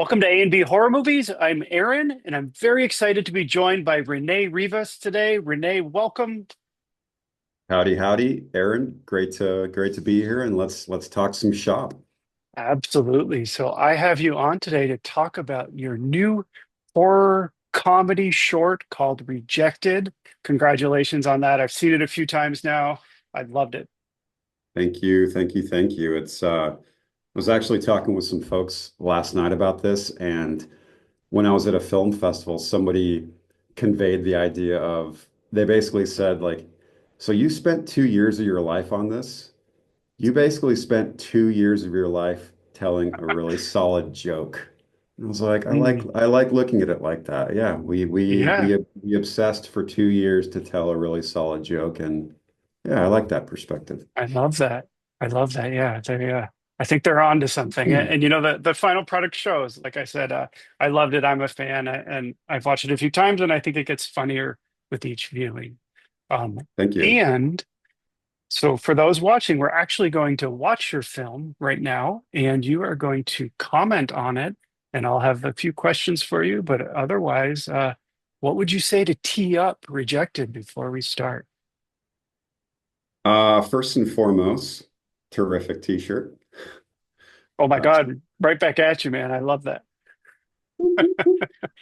Welcome to A&B Horror Movies. I'm Aaron, and I'm very excited to be joined by Rene Rivas today. Rene, welcome. Howdy, howdy, Aaron. Great to be here, and let's talk some shop. Absolutely. So I have you on today to talk about your new horror comedy short called Rejected. Congratulations on that. I've seen it a few times now. I loved it. Thank you, thank you, thank you. I was actually talking with some folks last night about this, and when I was at a film festival, somebody conveyed the idea of they basically said like, so you spent 2 years of your life on this? You basically spent 2 years of your life telling a really solid joke. And I was like, I like Mm, I like looking at it like that. Yeah, yeah, we obsessed for 2 years to tell a really solid joke, and yeah, I like that perspective. I love that. I love that. Yeah, I think they're on to something. And, the final product shows. Like I said, I loved it. I'm a fan, and I've watched it a few times, and I think it gets funnier with each viewing. Um, Thank you. and so for those watching, we're actually going to watch your film right now, and you are going to comment on it. And I'll have a few questions for you, but otherwise, what would you say to tee up Rejected before we start? First and foremost, terrific t-shirt. Oh my Uh, God, right back at you, man. I love that.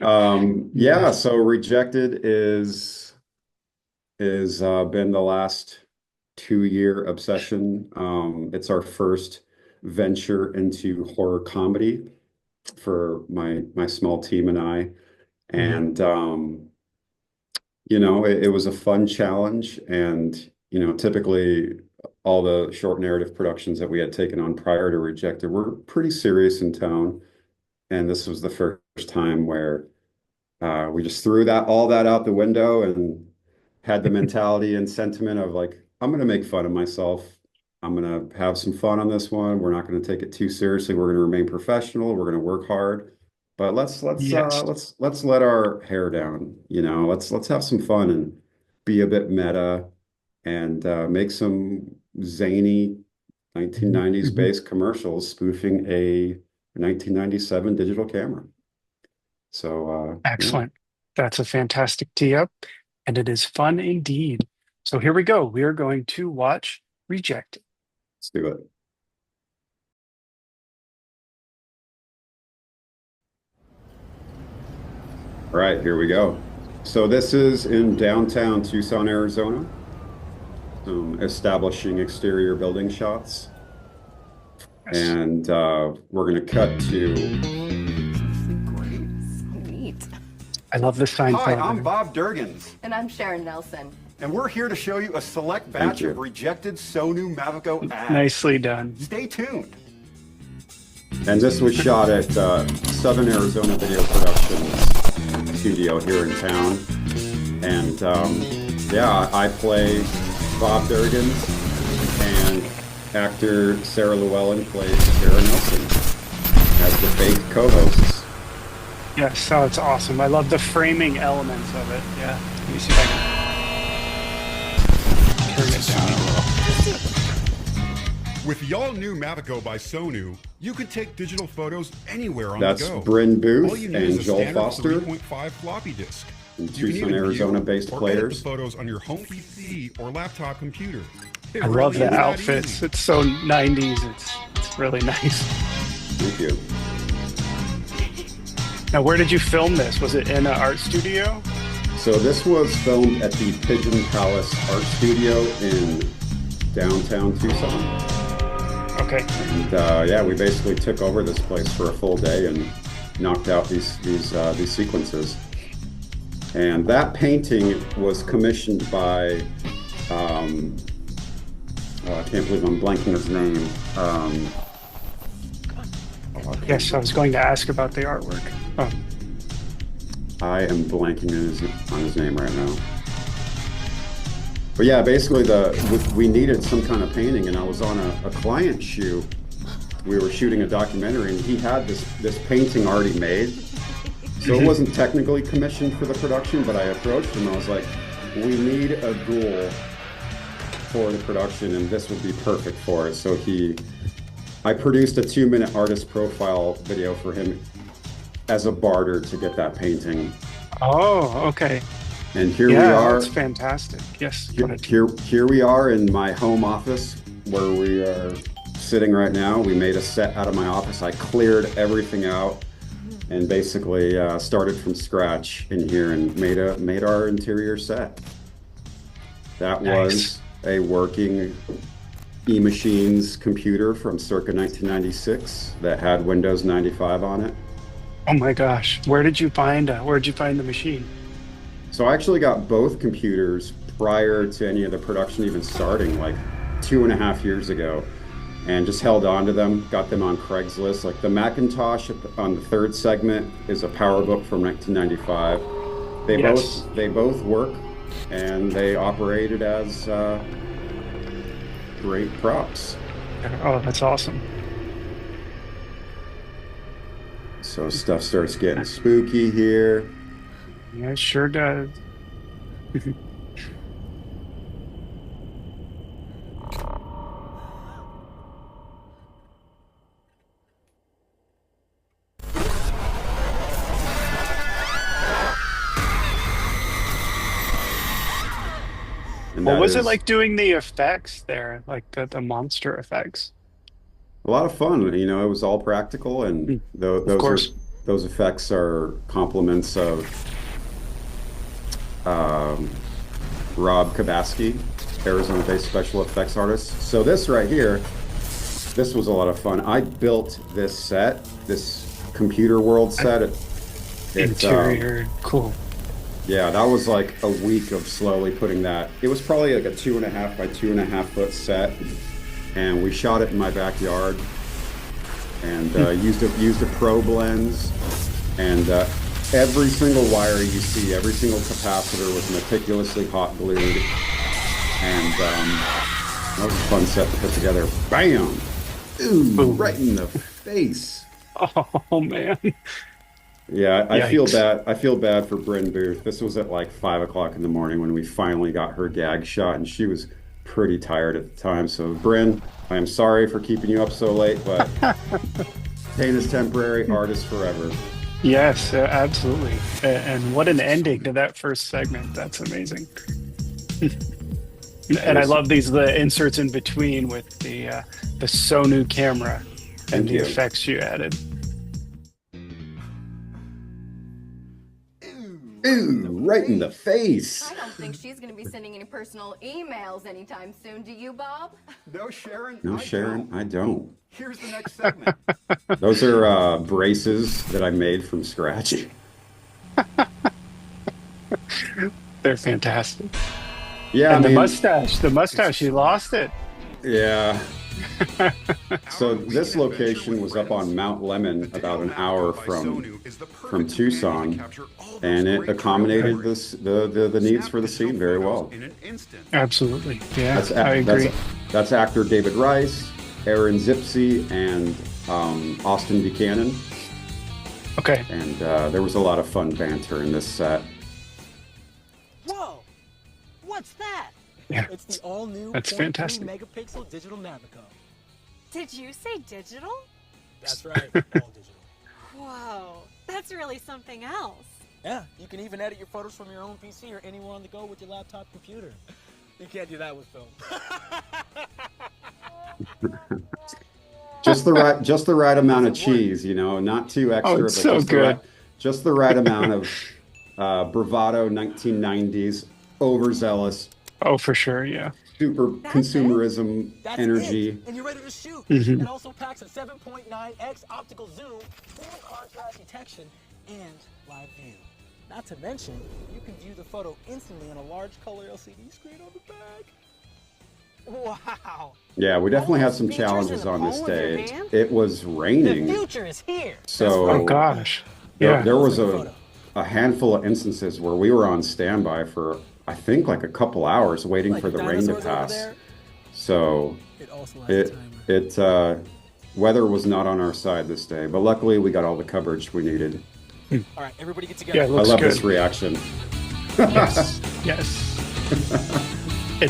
yeah, Nice. so Rejected is been the last 2 year obsession. It's our first venture into horror comedy for my small team and I. Mhm. And it was a fun challenge. And typically all the short narrative productions that we had taken on prior to Rejected were pretty serious in tone. And this was the first time where we just threw that all that out the window and had the mentality and sentiment of like, I'm gonna make fun of myself. I'm gonna have some fun on this one. We're not gonna take it too seriously. We're gonna remain professional. We're gonna work hard. But Yes. let's let our hair down, let's have some fun and be a bit meta and make some zany Mhm. 1990s Mhm. based commercials spoofing a 1997 digital camera. So yeah, Excellent. That's a fantastic tee up, and it is fun indeed. So here we go. We are going to watch Rejected. let's do it. All right, here we go. So this is in downtown Tucson, Arizona, establishing exterior building shots. Yes. And we're going to cut to, Great. So neat. I love the Hi, Seinfeld. I'm Bob Durgans, And I'm Sharon Nelson. and we're here to show you a select thank batch of you. rejected Sonu Mavico ads. Nicely done. Stay tuned. And this was shot at Southern Arizona Video Productions studio here in town. And yeah, I play Bob Durgans, and actor Sarah Llewellyn plays Sharon Nelson as the fake co-hosts. Yes, so it's awesome. I love the framing elements of it. Yeah. Let me see if I can turn it down a little. With the all-new Mavico by Sonu, you can take digital photos anywhere on That's the go. Bryn All Booth you need and is a Joel standard Foster, 3.5 floppy disk. and You can Tucson, even Arizona-based view or edit the players. photos on your home PC or laptop computer. It I love really the is that outfits. easy. It's so 90s. It's really nice. Thank you. Now, where did you film this? Was it in an art studio? So this was filmed at the Pigeon Palace Art Studio in downtown Tucson. Okay. And yeah, we basically took over this place for a full day and knocked out these sequences. And that painting was commissioned by I can't believe I'm blanking his name. Yes, I was going to ask about the artwork. Oh, I am blanking on his name right now. But yeah, basically we needed some kind of painting, and I was on a client shoot. We were shooting a documentary, and he had this painting already made. So it wasn't technically commissioned for the production, but I approached him. I was like, "We need a ghoul for the production, and this would be perfect for it." So I produced a 2-minute artist profile video for him as a barter to get that painting. Oh, okay. And here we Yeah, are. that's fantastic. Yes. go ahead. Here we are in my home office where we are sitting right now. We made a set out of my office. I cleared everything out and basically started from scratch in here and made our interior set. That was a working E-Machines computer from circa 1996 that had Windows 95 on it. Oh my gosh. Where did you find the machine? So I actually got both computers prior to any of the production even starting, like 2.5 years ago, and just held on to them, got them on Craigslist. Like the Macintosh on the third segment is a PowerBook from 1995. They both work, and they operated as great props. Oh, that's awesome. So stuff starts getting spooky here. Yeah, it sure does. And What that was it is like doing the effects there, like the monster effects? a lot of fun. You know, it was all practical, and Of course. those effects are compliments of Rob Kabaski, Arizona-based special effects artist. So this right here, this was a lot of fun. I built this set, this computer world set. Interior, cool. Yeah, that was like a week of slowly putting that. It was probably like a 2.5 by 2.5 foot set, and we shot it in my backyard, and used a probe lens, and every single wire you see, every single capacitor was meticulously hot glued, and that was a fun set to put together. Bam! Ooh, Boom. right in the face. Oh man. Yeah, I feel Yikes. bad. I feel bad for Bryn Booth. This was at like 5 o'clock in the morning when we finally got her gag shot, and she was pretty tired at the time. So, Bryn, I am sorry for keeping you up so late, but pain is temporary, art is forever. Yes, absolutely. And what an ending to that first segment. That's amazing. And I love the inserts in between with the Sonu camera and Thank the you. effects you added. Ooh, right in the face. I don't think she's going to be sending any personal emails anytime soon. Do you, Bob? No, Sharon. No, I Sharon, don't. I don't. Here's the next segment. Those are braces that I made from scratch. They're fantastic. Yeah, And I mean, the mustache, you lost it. yeah. So this location was up on Mount Lemon, about an hour from Tucson, and it accommodated the needs for the scene very well. Absolutely. Yeah, I agree. That's actor David Rice, Aaron Zipsey, and Austin Buchanan. Okay. And there was a lot of fun banter in this set. Whoa! What's that? Yeah. It's the all-new That's 0.3 fantastic. megapixel digital Navico. Did you say digital? That's right, all digital. Whoa, that's really something else. Yeah, you can even edit your photos from your own PC or anywhere on the go with your laptop computer. You can't do that with film. Just the right amount of cheese, you know, not too extra, Oh, but it's so just good. Just the right amount of bravado 1990s, overzealous, Oh, for sure. Yeah. super consumerism That's energy. it, and you're ready to shoot. Mhm. It also packs a 7.9x optical zoom, full contrast detection, and live view. Not to mention, you can view the photo instantly on a large color LCD screen on the back. Wow! Yeah, we definitely had some Features in challenges the on this palm of your day. hand? It was The raining, future is here. so Oh gosh. there, Yeah. there was Photo. a handful of instances where we were on standby for, I think, like a couple hours waiting Like for the rain to dinosaurs over pass. there? So It also has a it timer. weather was not on our side this day, but luckily we got all the coverage we needed. All right, everybody get together. Yeah, it I looks love good. this reaction. Yes. Yes. And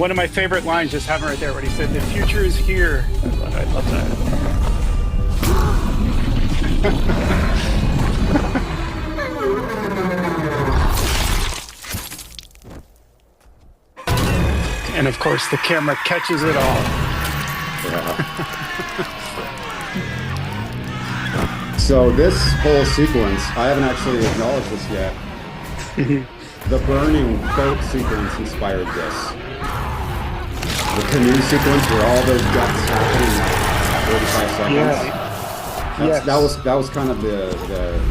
one of my favorite lines, just having right there, when he said, "The future is here." I love that. And of course, the camera catches it all. So this whole sequence, I haven't actually acknowledged this yet. The burning boat sequence inspired this. The canoe sequence where all those deaths happen in like 45 seconds. Yeah. That was kind of the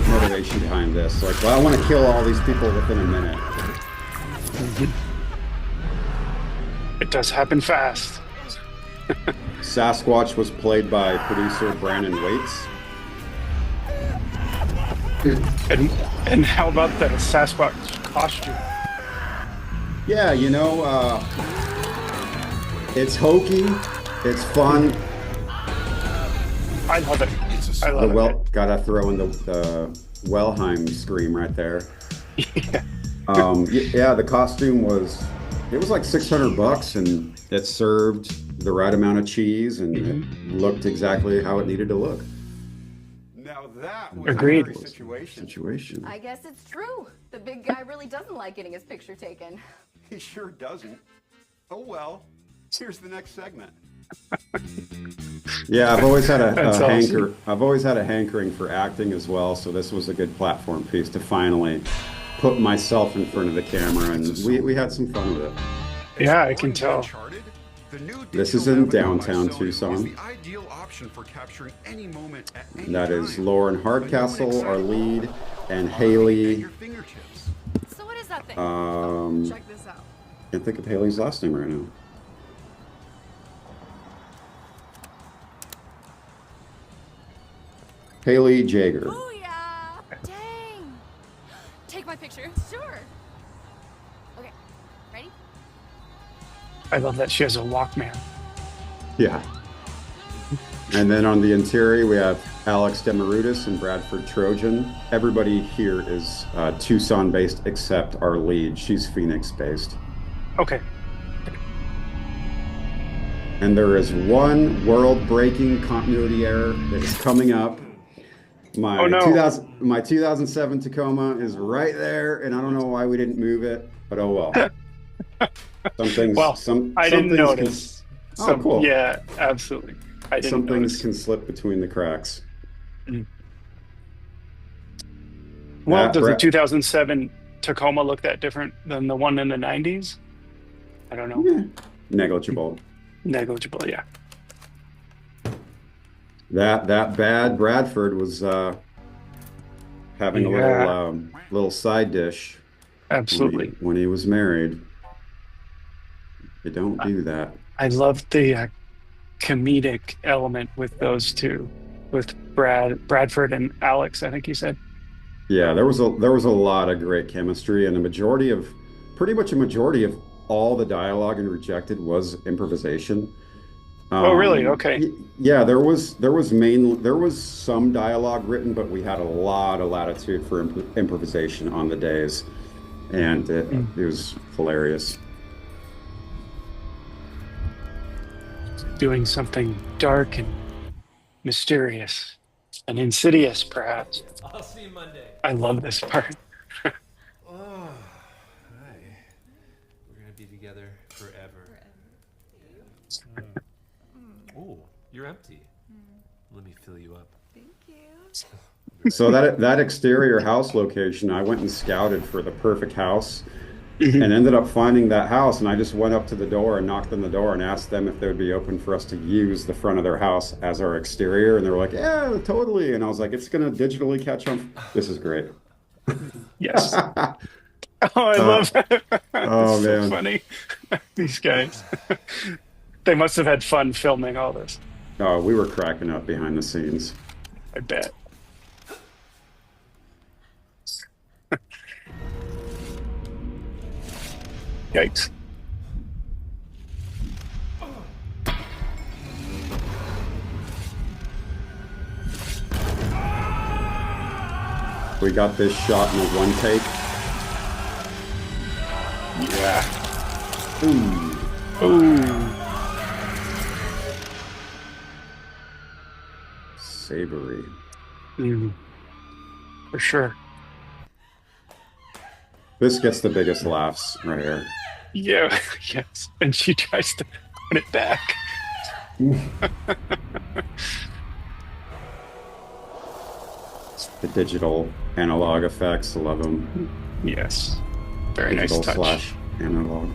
motivation behind this. Like, well, I want to kill all these people within a minute. It does happen fast. Sasquatch was played by producer Brandon Waits. And how about the Sasquatch costume? Yeah, you know, it's hokey, it's fun. I love it. I love it. Gotta throw in the Wellheim scream right there. Yeah. Yeah, the costume was like $600, and it served the right amount of cheese, and it looked exactly how it needed to look. Now that was Agreed. a hairy situation. I guess it's true. The big guy really doesn't like getting his picture taken. He sure doesn't. Oh well. Here's the next segment. Yeah, I've always had Awesome. I've always had a hankering for acting as well, so this was a good platform piece to finally put myself in front of the camera, and we had some fun with it. Yeah, I can tell. Uncharted, the new This is digital in avatar by downtown Sony Tucson. is the ideal option for capturing any moment at any That is time. Lauren A new and Hardcastle, our exciting lead, offer and at Haley. your fingertips. So what is that thing? Check this out. Can't think of Haley's last name right now. Haley Jager. Oh yeah! Dang! Take my picture. Sure. Okay. Ready? I love that she has a Walkman. Yeah. And then on the interior, we have Alex Demarudis and Bradford Trojan. Everybody here is Tucson-based except our lead. She's Phoenix-based. Okay. And there is one world-breaking continuity error that is coming up. My Oh, no. 2007 Tacoma is right there, and I don't know why we didn't move it, but oh well. Some things. Well, I didn't things notice. Oh, cool. Yeah, absolutely. I didn't Some things notice. can slip between the cracks. Well, does the Brett- 2007 Tacoma look that different than the one in the 90s? I don't know. Yeah, negligible. Negligible, yeah. That bad Bradford was having a little side dish Absolutely. when he was married. You don't do that. I love the comedic element with those two, with Bradford and Alex, I think you said. Yeah, there was a lot of great chemistry, and pretty much a majority of all the dialogue in Rejected was improvisation. Oh, really? Okay. Yeah, there was some dialogue written, but we had a lot of latitude for improvisation on the days, and it was hilarious. Doing something dark and mysterious and insidious, perhaps. I'll see you Monday. I love this part. Oh, hi. We're gonna be together forever. Oh, you're empty. Let me fill you up. Thank you. So that exterior house location, I went and scouted for the perfect house, and ended up finding that house. And I just went up to the door and knocked on the door and asked them if they would be open for us to use the front of their house as our exterior. And they were like, "Yeah, totally." And I was like, "It's gonna digitally catch on. This is great." Yes. Oh, I love that. Oh, So man. funny. These guys. They must have had fun filming all this. Oh, we were cracking up behind the scenes. I bet. Yikes. We got this shot in a one take. Yeah. Ooh. Ooh. Savory. Mm. for sure. This gets the biggest laughs right here. Yeah, yes. And she tries to put it back. The digital analog effects, I love them. Yes. Very nice Digital touch. slash analog.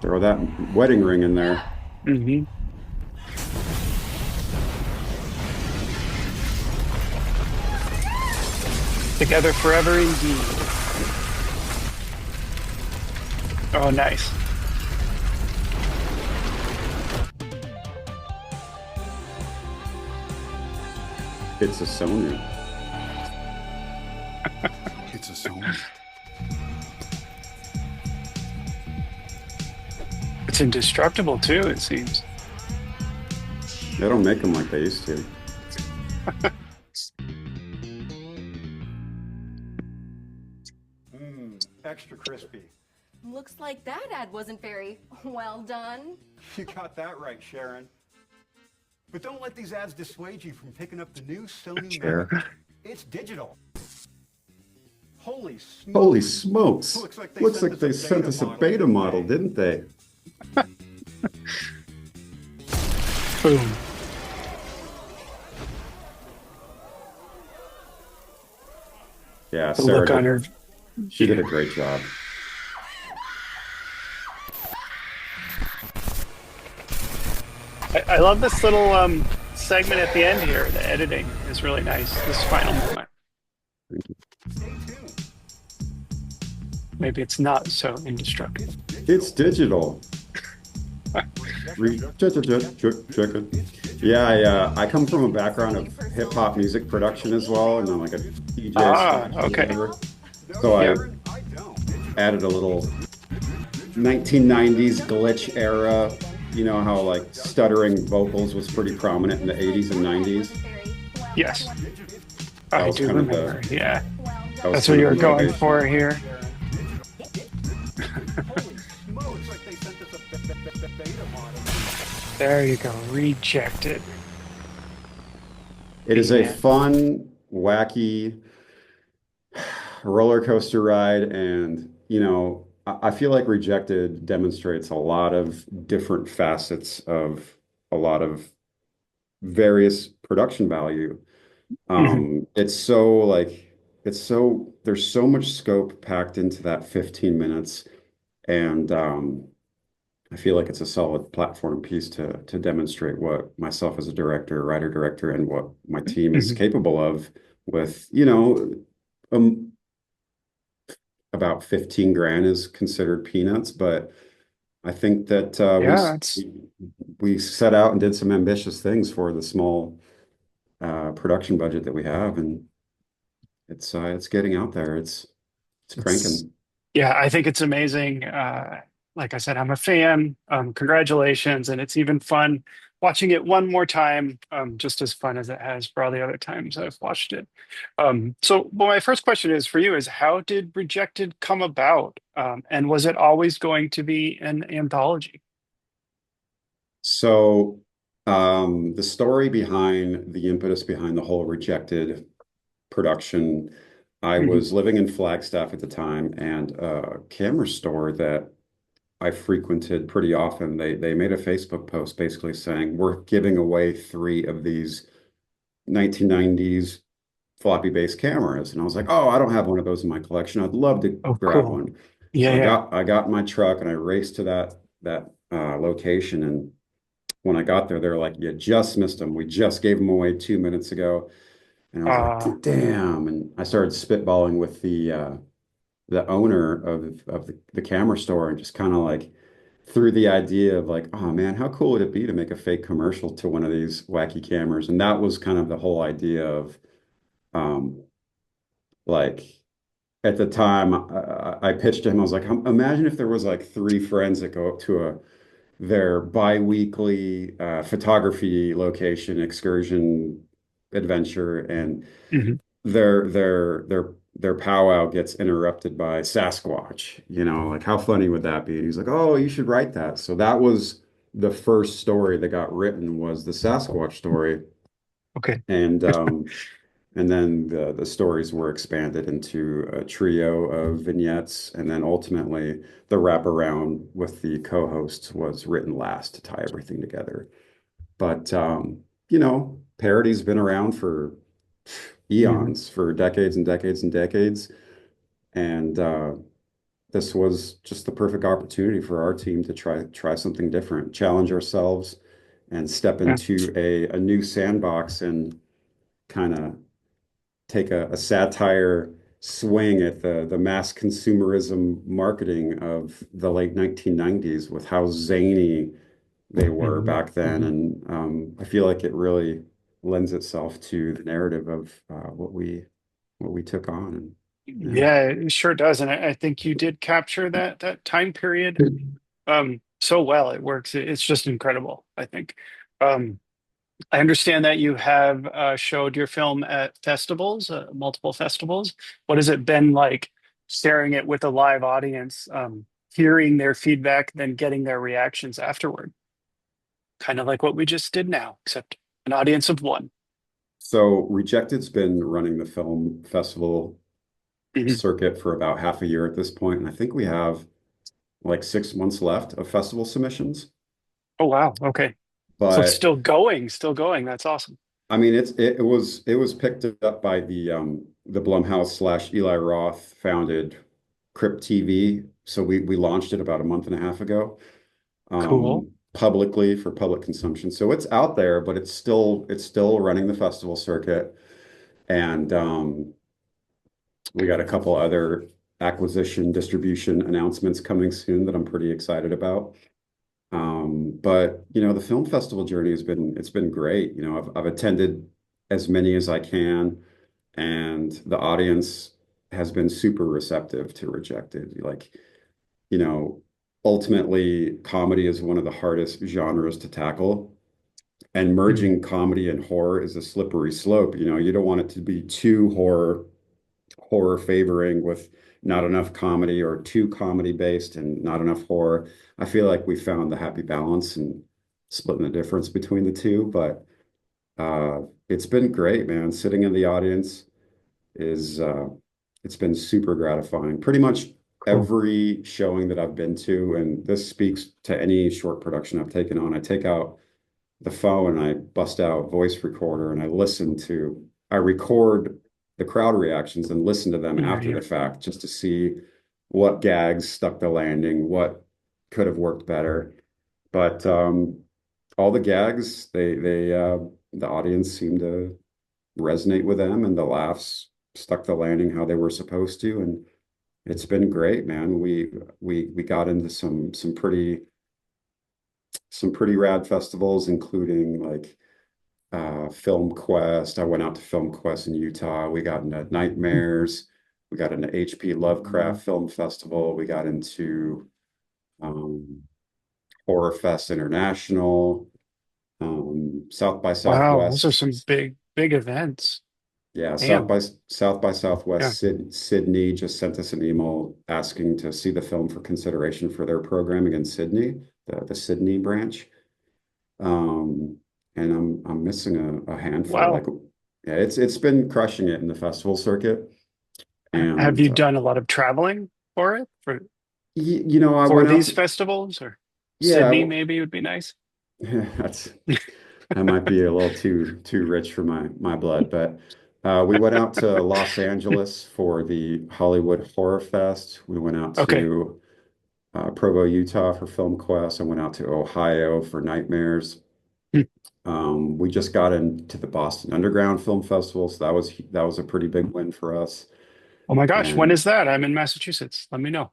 Throw that wedding ring in there. Hmm. Together forever indeed. Oh, nice. It's a Sony. It's a Sony. It's indestructible too, it seems. They don't make them like they used to. Extra crispy. Looks like that ad wasn't very well done. You got that right, Sharon. But don't let these ads dissuade you from picking up the new Sony Sure. Mega. It's digital. Holy smokes. Holy smokes. Looks like they sent us a beta model, didn't they? Boom. Yeah, The Sarah look on her. she did a great job. I love this little segment at the end here. The editing is really nice. This final moment. Stay tuned. Maybe it's not so indestructible. It's digital. Check it. Yeah, I come from a background of hip hop music production as well, and I'm like a DJ. Okay. So I Sharon, I don't. added a little 1990s glitch era. You know how like stuttering vocals was pretty prominent in the 80s and 90s. Yes. That I was do kind of remember. Yeah. That was That's kind what you of were the going motivation. for here. Holy smokes, like they sent us a beta model. There you go. Rejected. It is a Yeah. fun, wacky roller coaster ride, and I feel like Rejected demonstrates a lot of different facets of a lot of various production value. It's so there's so much scope packed into that 15 minutes, and I feel like it's a solid platform piece to demonstrate what myself as a director, writer, director, and what my team is Mhm. capable of with, about 15 grand is considered peanuts, but I think that Yeah, it's we set out and did some ambitious things for the small production budget that we have, and it's getting out there. It's it's cranking. yeah, I think it's amazing. Like I said, I'm a fan. Congratulations, and it's even fun watching it one more time, just as fun as it has for all the other times I've watched it. Well, my first question is for you: is how did Rejected come about, and was it always going to be an anthology? So, the story behind the impetus behind the whole Rejected production, I Mhm. was living in Flagstaff at the time, and a camera store that I frequented pretty often, they made a Facebook post basically saying, we're giving away 3 of these 1990s floppy base cameras. And I was like, oh, I don't have one of those in my collection. I'd love to Oh, grab cool. one. Yeah, So yeah. I got in my truck and I raced to that location. And when I got there, they're like, you just missed them. We just gave them away 2 minutes ago. And I was like, Uh, damn. And I started spitballing with the owner of the camera store, and just kind of like threw the idea of like, oh man, how cool would it be to make a fake commercial to one of these wacky cameras? And that was kind of the whole idea of um, like at the time I pitched to him. I was like, imagine if there was like 3 friends that go up to their bi-weekly photography location excursion adventure, and mhm. their powwow gets interrupted by Sasquatch. Like how funny would that be? And he's like, oh, you should write that. So that was the first story that got written, was the Sasquatch story. Okay. And then the stories were expanded into a trio of vignettes, and then ultimately the wraparound with the co-hosts was written last to tie everything together. But parody's been around for Mhm. eons, for decades and decades and decades, and this was just the perfect opportunity for our team to try something different, challenge ourselves, and step Yeah. into a new sandbox and kind of take a satire swing at the mass consumerism marketing of the late 1990s with how zany they were Mhm. back then. Mhm. And I feel like it really lends itself to the narrative of what we took on. And yeah. Yeah, it sure does. And I think you did capture that time period so well. It works. It's just incredible, I think. Um, I understand that you have showed your film at festivals, multiple festivals. What has it been like sharing it with a live audience, hearing their feedback, then getting their reactions afterward? Kind of like what we just did now, except an audience of one. So Rejected's been running the film festival Mhm. circuit for about half a year at this point, and I think we have like 6 months left of festival submissions. Oh, wow. Okay. So it's But still going, still going. That's awesome. I mean, it was picked up by the Blumhouse slash Eli Roth founded Crypt TV. So we launched it about a month and a half ago, Cool. publicly for public consumption. So it's out there, but it's still running the festival circuit, and we got a couple other acquisition distribution announcements coming soon that I'm pretty excited about. But the film festival journey it's been great. I've attended as many as I can, and the audience has been super receptive to Rejected. Like, you know, ultimately, comedy is one of the hardest genres to tackle, and Mhm. merging comedy and horror is a slippery slope. You don't want it to be too horror favoring with not enough comedy, or too comedy based and not enough horror. I feel like we found the happy balance and splitting the difference between the two. But it's been great, man. Sitting in the audience is it's been super gratifying. Pretty much Cool. every showing that I've been to, and this speaks to any short production I've taken on, I take out the phone and I bust out voice recorder and I record the crowd reactions and listen to them Yeah, after yeah. the fact just to see what gags stuck the landing, what could have worked better. But all the gags, the audience seemed to resonate with them, and the laughs stuck the landing how they were supposed to. And it's been great, man. We got into some pretty rad festivals, including like Film Quest. I went out to Film Quest in Utah. We got into Nightmares. We got into HP Lovecraft Film Festival. We got into um, Horror Fest International, South by Wow, those are Southwest. some big, big events. Yeah, South Damn. by South by Yeah. Southwest. Sydney just sent us an email asking to see the film for consideration for their programming in Sydney, the Sydney branch. Um, and I'm missing a handful. Like, Wow. yeah, it's been crushing it in the festival circuit. Have And you done a lot of traveling for it, I for went out these to, festivals, or yeah, Sydney maybe would be nice. that's that might be a little too rich for my blood, but we went out to Los Angeles for the Hollywood Horror Fest. We went out Okay. to Provo, Utah for Film Quest. I went out to Ohio for Nightmares. Hmm. We just got into the Boston Underground Film Festival, so that was a pretty big win for us. Oh my gosh, when And is that? I'm in Massachusetts. Let me know.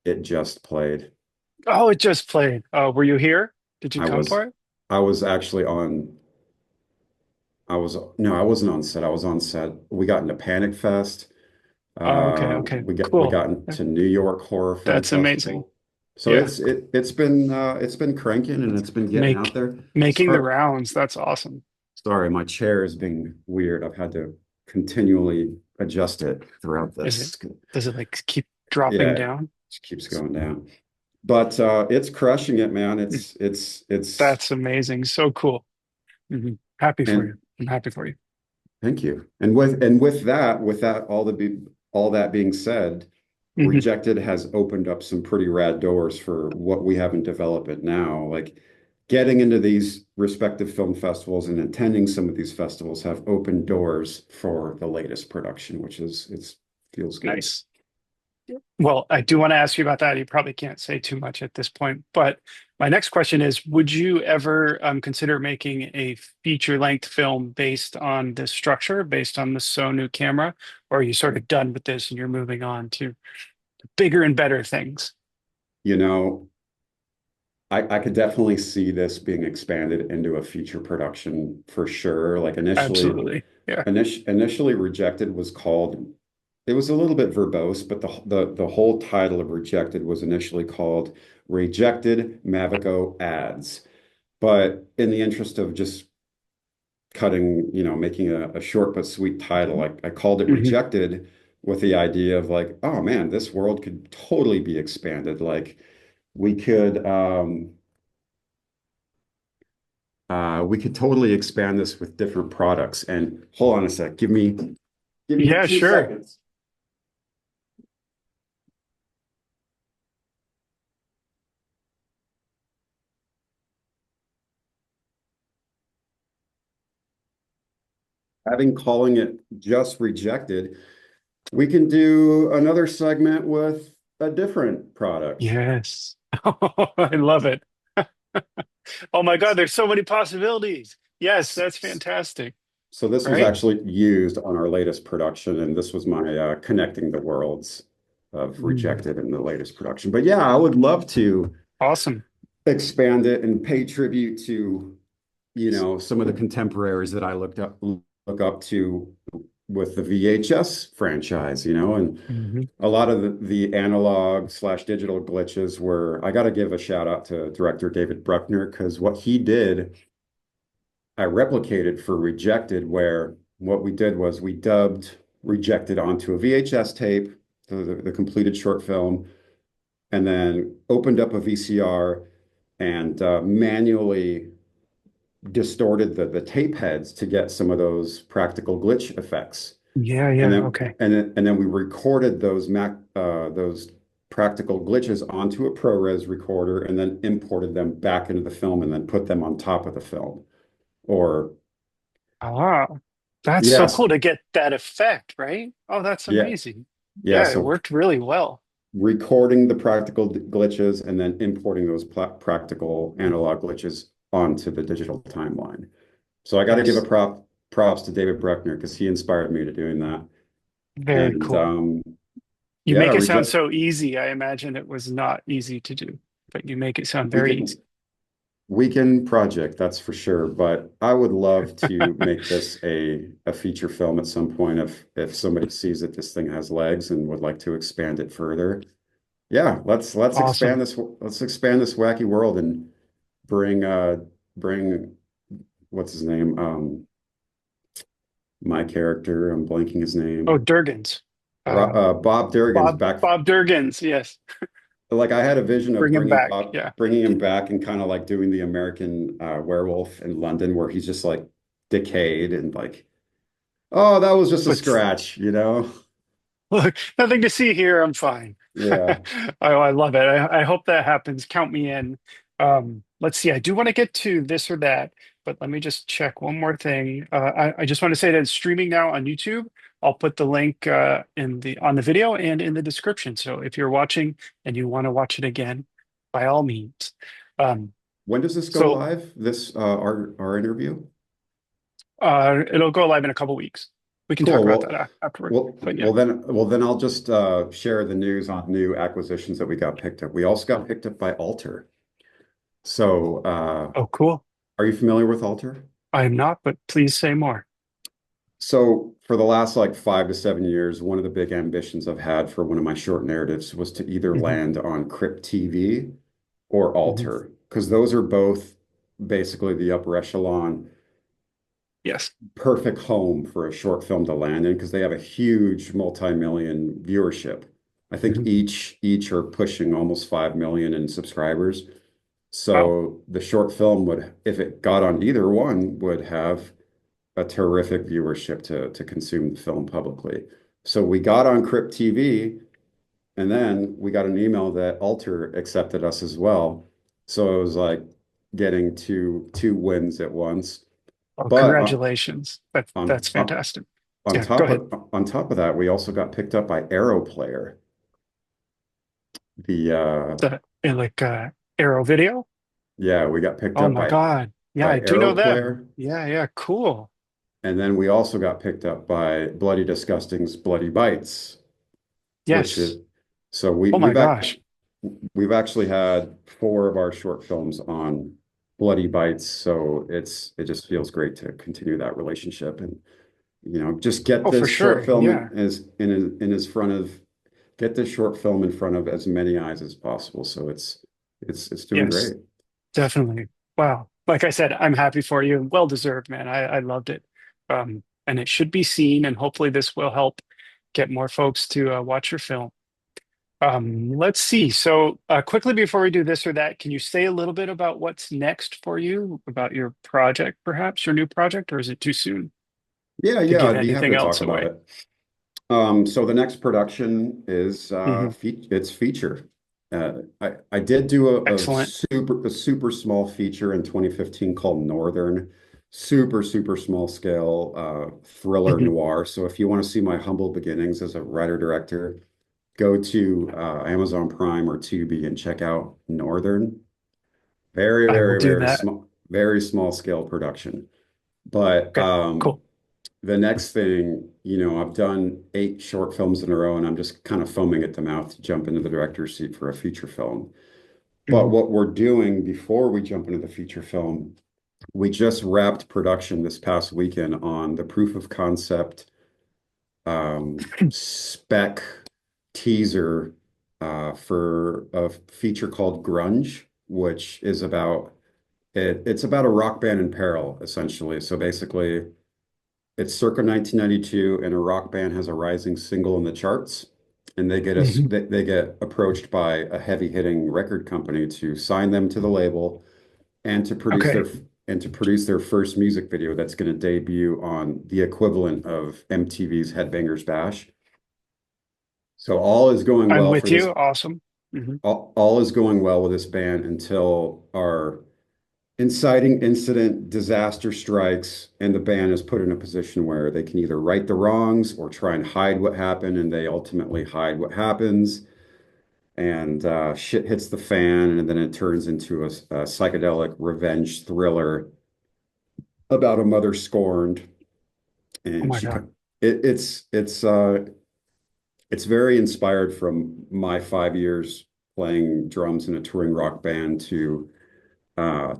it just played. Oh, it just played. Were you here? Did you I come was for it? I was actually on I was no, I wasn't on set. I was on set. We got into Panic Fest. Oh, okay, okay, We cool. got into New York Horror Film That's amazing. Festival. So Yeah, it's been cranking, and it's been getting out make there. making the Sorry, rounds. That's awesome. sorry, my chair is being weird. I've had to continually adjust it throughout Is it? this. Does it like keep dropping Yeah, it down? just keeps going down. But it's crushing it, man. It's That's amazing. So cool. Happy for and you. I'm happy for you. Thank you. And with that, all that being said, Mhm. Rejected has opened up some pretty rad doors for what we have in development now. Like getting into these respective film festivals and attending some of these festivals have opened doors for the latest production, which is it's feels good. Nice. Well, I do want to ask you about that. You probably can't say too much at this point, but my next question is, would you ever consider making a feature-length film based on this structure, based on the Sony camera, or are you sort of done with this and you're moving on to bigger and better things? You know, I could definitely see this being expanded into a feature production for sure. Like Absolutely. Yeah. initially Rejected was called, it was a little bit verbose, but the whole title of Rejected was initially called Rejected Mavico Ads. But in the interest of just cutting, making a short but sweet title, I called it Hmm. Rejected with the idea of like, oh man, this world could totally be expanded. Like we could we could totally expand this with different products. And hold on a sec, give me Yeah, two sure. seconds. Having calling it just Rejected, we can do another segment with a different product. Yes. I love it. Oh my God, there's so many possibilities. Yes, that's fantastic. So this was Right? actually used on our latest production, and this was my connecting the worlds of Mm, Rejected in the latest production. But yeah, I would love to awesome. expand it and pay tribute to, some of the contemporaries that I look up to with the VHS franchise, and Hmm. a lot of the analog slash digital glitches were, I got to give a shout out to director David Bruckner because what he did, I replicated for Rejected, where what we did was we dubbed Rejected onto a VHS tape, the completed short film, and then opened up a VCR and manually distorted the tape heads to get some of those practical glitch effects. Yeah, And yeah. then Okay. we recorded those practical glitches onto a ProRes recorder and then imported them back into the film and then put them on top of the film. Or Ah, that's so yes, cool to get that effect, right? Oh, that's yeah, amazing. yeah. Yeah, it So worked really well. recording the practical glitches and then importing those practical analog glitches onto the digital timeline. So I got to give a Yes, props to David Bruckner because he inspired me to doing that. very And cool. You yeah, make it sound reject so easy. I imagine it was not easy to do, but you make it sound very weekend easy. weekend project, that's for sure. But I would love to make this a feature film at some point if somebody sees that this thing has legs and would like to expand it further. Yeah, Awesome. let's expand this wacky world and bring bring what's his name? My character, I'm blanking his Oh, name. Durgans. Uh, Bob Durgan's back. Bob Durgans. Yes, Like I had a vision of bring him back. Yeah. bringing him back and kind of like doing the American werewolf in London where he's just like decayed and like, oh, that was just a But scratch. look, nothing to see here. I'm fine. Yeah. I love it. I hope that happens. Count me in. Let's see. I do want to get to this or that, but let me just check one more thing. I just want to say that it's streaming now on YouTube. I'll put the link in the on the video and in the description. So if you're watching and you want to watch it again, by all means. Um, When does this go so live? This our interview? it'll go live in a couple weeks. We can talk Cool. about that afterward. But yeah. Then I'll just share the news on new acquisitions that we got picked up. We also got picked up by Alter. So, Oh, cool. are you familiar with Alter? I am not, but please say more. So for the last like 5 to 7 years, one of the big ambitions I've had for one of my short narratives was to either Hmm. land on Crypt TV or Hmm. Alter, because those are both basically the upper echelon, Yes. perfect home for a short film to land in because they have a huge multi-million viewership. I think Hmm. each are pushing almost 5 million in subscribers. Wow. So the short film would, if it got on either one, would have a terrific viewership to consume the film publicly. So we got on Crypt TV, and then we got an email that Alter accepted us as well. So it was like getting two wins at once. Oh, But congratulations. That's on fantastic. Yeah, go ahead. on top of that, we also got picked up by Aeroplayer. The Like Arrow Video. Yeah, we got picked Oh up my God. Yeah, by I do know them. Aeroplayer. Yeah, yeah, cool. And then we also got picked up by Bloody Disgusting's Bloody Bites, which is Yes. so Oh my gosh. we've actually had four of our short films on Bloody Bites, so it just feels great to continue that relationship and just get Oh, for this short sure. film Yeah. in his front of get this short film in front of as many eyes as possible. So it's doing Yes, great. definitely. Wow. Like I said, I'm happy for you. Well deserved, man. I loved it. And it should be seen, and hopefully this will help get more folks to watch your film. Let's see. So, quickly before we do this or that, can you say a little bit about what's next for you, about your project, perhaps your new project, or is it too soon to Yeah, give I'd be happy anything to talk else about away? it. So the next production is Hmm. it's feature. I did do Excellent. a super small feature in 2015 called Northern, super small scale thriller Hmm. noir. So if you want to see my humble beginnings as a writer director, go to Amazon Prime or Tubi and check out Northern. I will do that. Very small scale production. But Okay, cool. the next thing, I've done 8 short films in a row, and I'm just kind of foaming at the mouth to jump into the director's seat for a feature film. But Hmm. what we're doing before we jump into the feature film, we just wrapped production this past weekend on the proof of concept spec teaser for a feature called Grunge, which is about it's about a rock band in peril, essentially. So basically, it's circa 1992, and a rock band has a rising single in the charts, and Hmm. they get approached by a heavy-hitting record company to sign them to the label and Okay, to produce their first music video that's going to debut on the equivalent of MTV's Headbangers Bash. So all is going I'm well with for this. you. Awesome. Hmm. All is going well with this band until our inciting incident disaster strikes, and the band is put in a position where they can either right the wrongs or try and hide what happened, and they ultimately hide what happens. And shit hits the fan, and then it turns into a psychedelic revenge thriller about a mother scorned, Oh and my she God. it, it's very inspired from my 5 years playing drums in a touring rock band to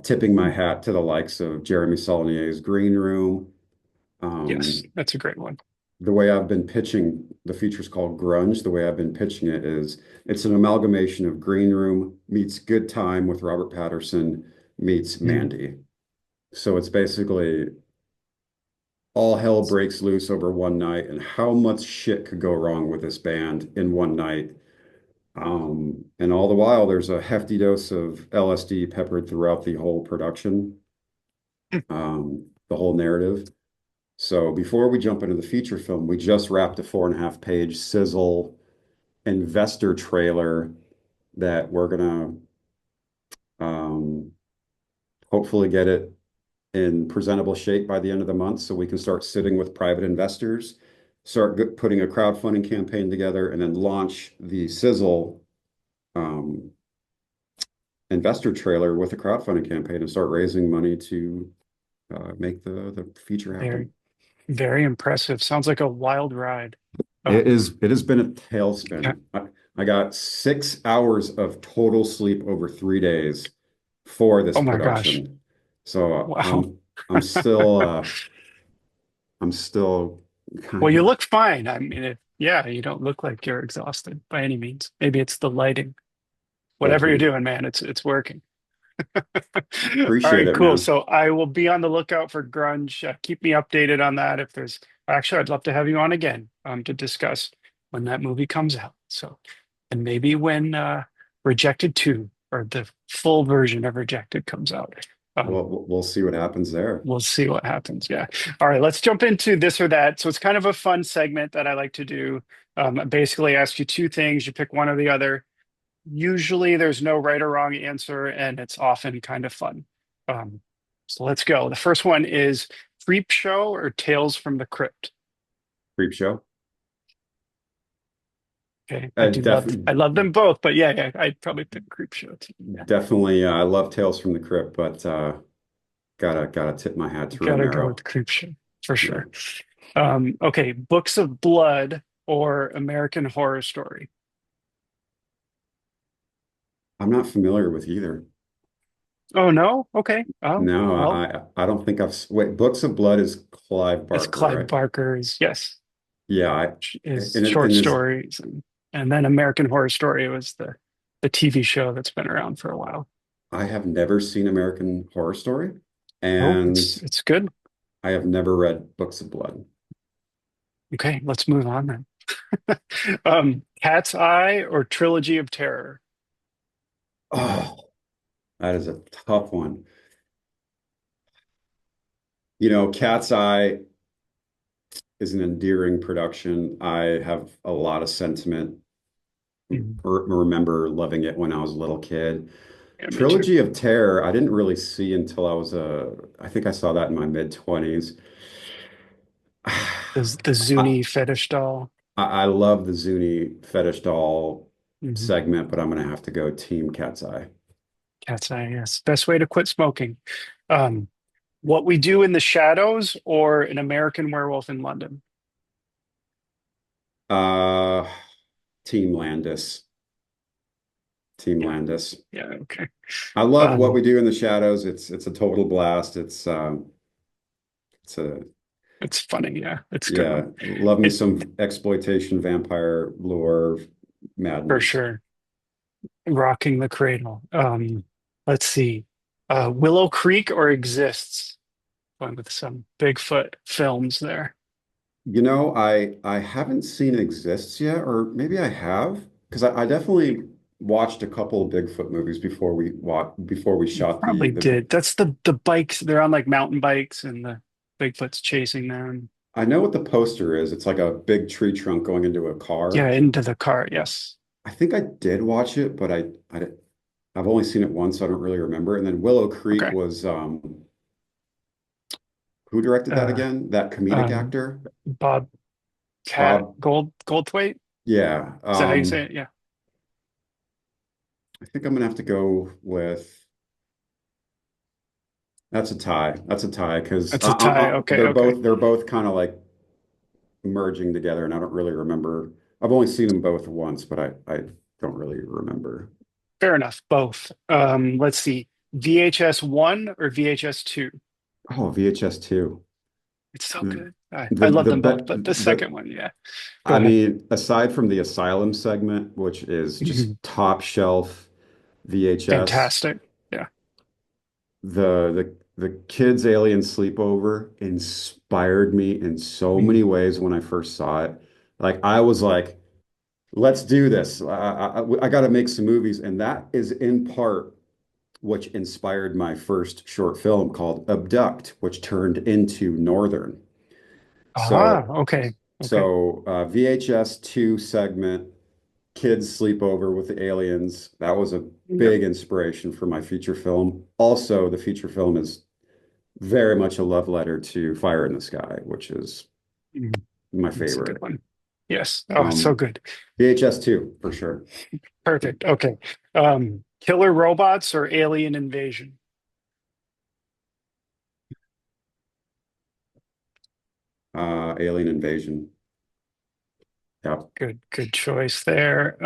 tipping my hat to the likes of Jeremy Saulnier's Green Room. Yes, Um, that's a great one. the way I've been pitching the feature's called Grunge. The way I've been pitching it is it's an amalgamation of Green Room meets Good Time with Robert Patterson meets Mm. Mandy. So it's basically all hell breaks loose over one night, and how much shit could go wrong with this band in one night. And all the while, there's a hefty dose of LSD peppered throughout the whole production, the whole narrative. So before we jump into the feature film, we just wrapped a 4.5 page sizzle investor trailer that we're gonna hopefully get it in presentable shape by the end of the month so we can start sitting with private investors, start putting a crowdfunding campaign together, and then launch the sizzle um, investor trailer with a crowdfunding campaign and start raising money to make the feature Very, happen. very impressive. Sounds like a wild ride. Um, It has been a yeah. tailspin. I got 6 hours of total sleep over 3 days for this Oh my gosh. production. So Wow. I'm still Well, kind you of look fine. I mean, yeah, you don't look like you're exhausted by any means. Maybe it's the lighting. thank Whatever you're you. doing, man, it's working. All Appreciate right, it, cool. man. So I will be on the lookout for Grunge. Keep me updated on that. If there's actually, I'd love to have you on again to discuss when that movie comes out. So, and maybe when Rejected 2 or the full version of Rejected comes out. Um, We'll see what happens there. we'll see what happens. Yeah. All right, let's jump into this or that. So it's kind of a fun segment that I like to do. Basically, ask you two things, you pick one or the other. Usually, there's no right or wrong answer, and it's often kind of fun. Um, so let's go. The first one is Creep Show or Tales from the Crypt. Creep show. Okay, Uh, def I love them both, but yeah, I'd probably pick Creep Show too. Yeah. Definitely. I love Tales from the Crypt, but gotta tip my hat to Gotta go with Romero. Creep Show for Yeah, sure. Okay, Books of Blood or American Horror Story. I'm not familiar with either. Oh no? Okay. Oh, No, well, I don't think wait, Books of Blood is Clive it's Barker, Clive right? Barker's, yes, Yeah, is short and is stories, and then American Horror Story was the TV show that's been around for a while. I have never seen American Horror Story, Oh, and it's good. I have never read Books of Blood. Okay, let's move on then. Cat's Eye or Trilogy of Terror. Oh, that is a tough one. You know, Cat's Eye is an endearing production. I have a lot of sentiment. Mhm. Remember loving it when I was a little kid. Yeah, me too. Trilogy of Terror, I didn't really see until I think I saw that in my mid 20s. The Zuni fetish doll. I love the Zuni fetish doll Mhm. segment, but I'm gonna have to go Team Cat's Eye. Cat's Eye, yes. Best way to quit smoking. Um, What We Do in the Shadows or An American Werewolf in London. Uh, Team Landis. Team Yeah, Landis. yeah, okay. I love What We Um, Do in the Shadows. It's a total blast. It's a it's funny, yeah. It's a good yeah, one. love me It some exploitation vampire lore for madness. sure. Rocking the Cradle. Let's see. Willow Creek or Exists. Going with some Bigfoot films there. You know, I haven't seen Exists yet, or maybe I have, because I definitely watched a couple of Bigfoot movies before we shot Probably the. did. That's the bikes. They're on like mountain bikes and the Bigfoot's chasing them. I know what the poster is. It's like a big tree trunk going into a car. Yeah, into the car. Yes. I think I did watch it, but I've only seen it once, so I don't really remember. And then Willow Creek Okay. was who directed that Uh, again? That comedic um, actor? Bob Cat Bob. Goldthwait. Yeah. Is that how you say it? Yeah. I think I'm gonna have to go with that's a tie. That's a tie because That's a tie. Okay. Okay. they're both kind of like merging together, and I don't really remember. I've only seen them both once, but I don't really remember. Fair enough. Both. Let's see. VHS 1 or VHS 2? Oh, VHS 2. It's so The good. I love the them both, bet but the second one, yeah. Go I ahead. mean, aside from the Asylum segment, which is Mhm. just top shelf VHS, Fantastic. Yeah. the kids' alien sleepover inspired me in so many Mhm. ways when I first saw it. Like I was like, let's do this. I got to make some movies, and that is in part which inspired my first short film called Abduct, which turned into Northern. Ah, So, okay. Okay. VHS 2 segment, kids sleepover with the aliens. That was a Yep. big inspiration for my feature film. Also, the feature film is very much a love letter to Fire in the Sky, which is Mhm. my That's a good favorite. one. Yes. Oh, it's so Um, good. VHS 2 for sure. Perfect. Okay. Killer robots or alien invasion? Alien Invasion. Yeah, Good choice there.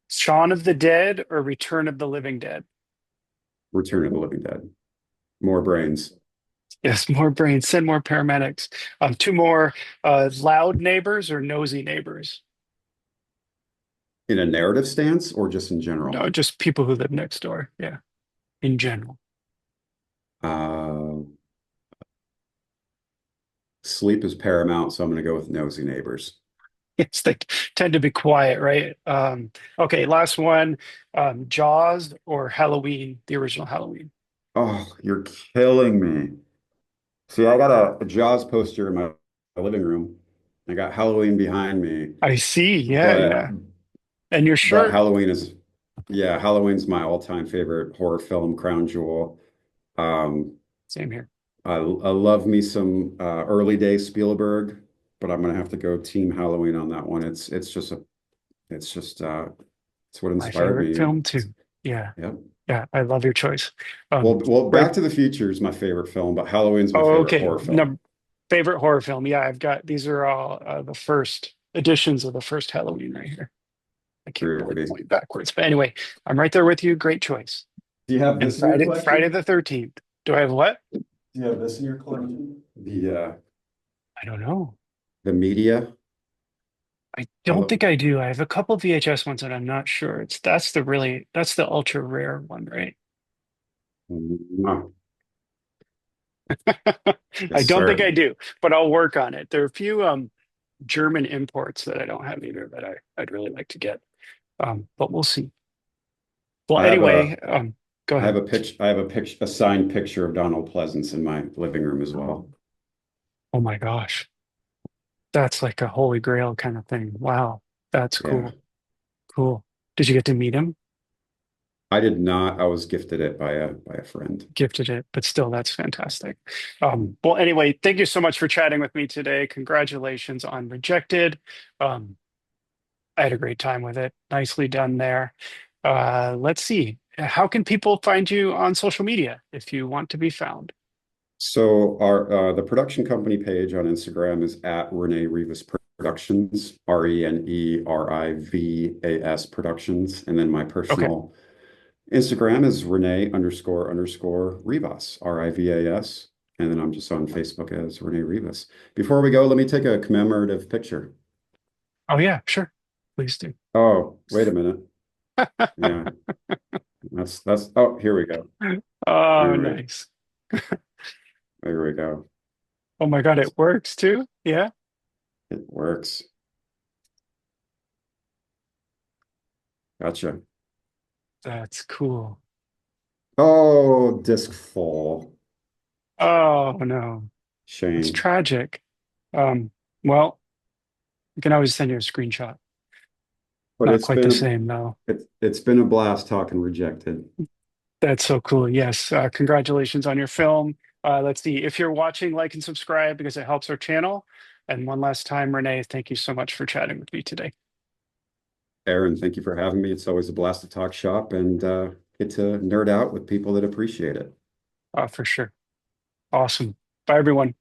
Shaun of the Dead or Return of the Living Dead? Return of the Living Dead. More brains. Yes, more brains, send more paramedics. Two more, loud neighbors or nosy neighbors? In a narrative stance or just in general? No, just people who live next door. Yeah, in general. Uh, Sleep is paramount, so I'm going to go with Nosy Neighbors. Yes, they tend to be quiet, right? Okay, last one. Jaws or Halloween, the original Halloween. Oh, you're killing me. See, I got a Jaws poster in my living room. I got Halloween behind me, I see. Yeah, but yeah. And your but shirt. Halloween is, yeah, Halloween's my all-time favorite horror film, crown jewel. Um, Same here. I love me some early day Spielberg, but I'm gonna have to go Team Halloween on that one. It's just it's what My inspired favorite me. film too. Yeah, Yep. yeah. I love your choice. Well, Great. Back to the Future is my favorite film, but Halloween's my Oh, favorite okay. horror film. No, favorite horror film. Yeah, I've got these are all the first editions of the first Halloween right here. I can't really Groovy. point backwards, but anyway, I'm right there with you. Great choice. Do you have And this in your Friday collection? the 13th. Do I have what? Do you have this in your collection? I don't know. The media. I don't Hello. think I do. I have a couple VHS ones that I'm not sure. That's the ultra rare one, right? No. I Yes, don't think sir. I do, but I'll work on it. There are a few German imports that I don't have either that I'd really like to get. But we'll see. Well, I have anyway, a go I have ahead. a signed picture of Donald Pleasance in my living room as well. Oh my gosh. That's like a holy grail kind of thing. Wow. That's Yeah. cool. Cool. Did you get to meet him? I did not. I was gifted it by a friend. Gifted it, but still, that's fantastic. Well, anyway, thank you so much for chatting with me today. Congratulations on Rejected. Um, I had a great time with it. Nicely done there. Let's see. How can people find you on social media if you want to be found? So our the production company page on Instagram is at Rene Rivas Productions, RENERIVAS Productions, and then my Okay. personal Instagram is Rene___ Rivas, RIVAS. And then I'm just on Facebook as Rene Rivas. Before we go, let me take a commemorative picture. Oh, yeah, sure. Please do. Oh, wait a minute. Yeah, oh, here we go. Oh, All right, nice. there we go. Oh my God, it works too. Yeah, It works. Gotcha. that's cool. Oh, disc full. Oh no, that's Shame. tragic. Um, well, you can always send you a screenshot. But Not quite the same though. it's been a blast talking Rejected. That's so cool. Yes, congratulations on your film. Let's see. If you're watching, like and subscribe because it helps our channel. And one last time, Renee, thank you so much for chatting with me today. Aaron, thank you for having me. It's always a blast to talk shop and get to nerd out with people that appreciate it. For sure. Awesome. Bye, everyone.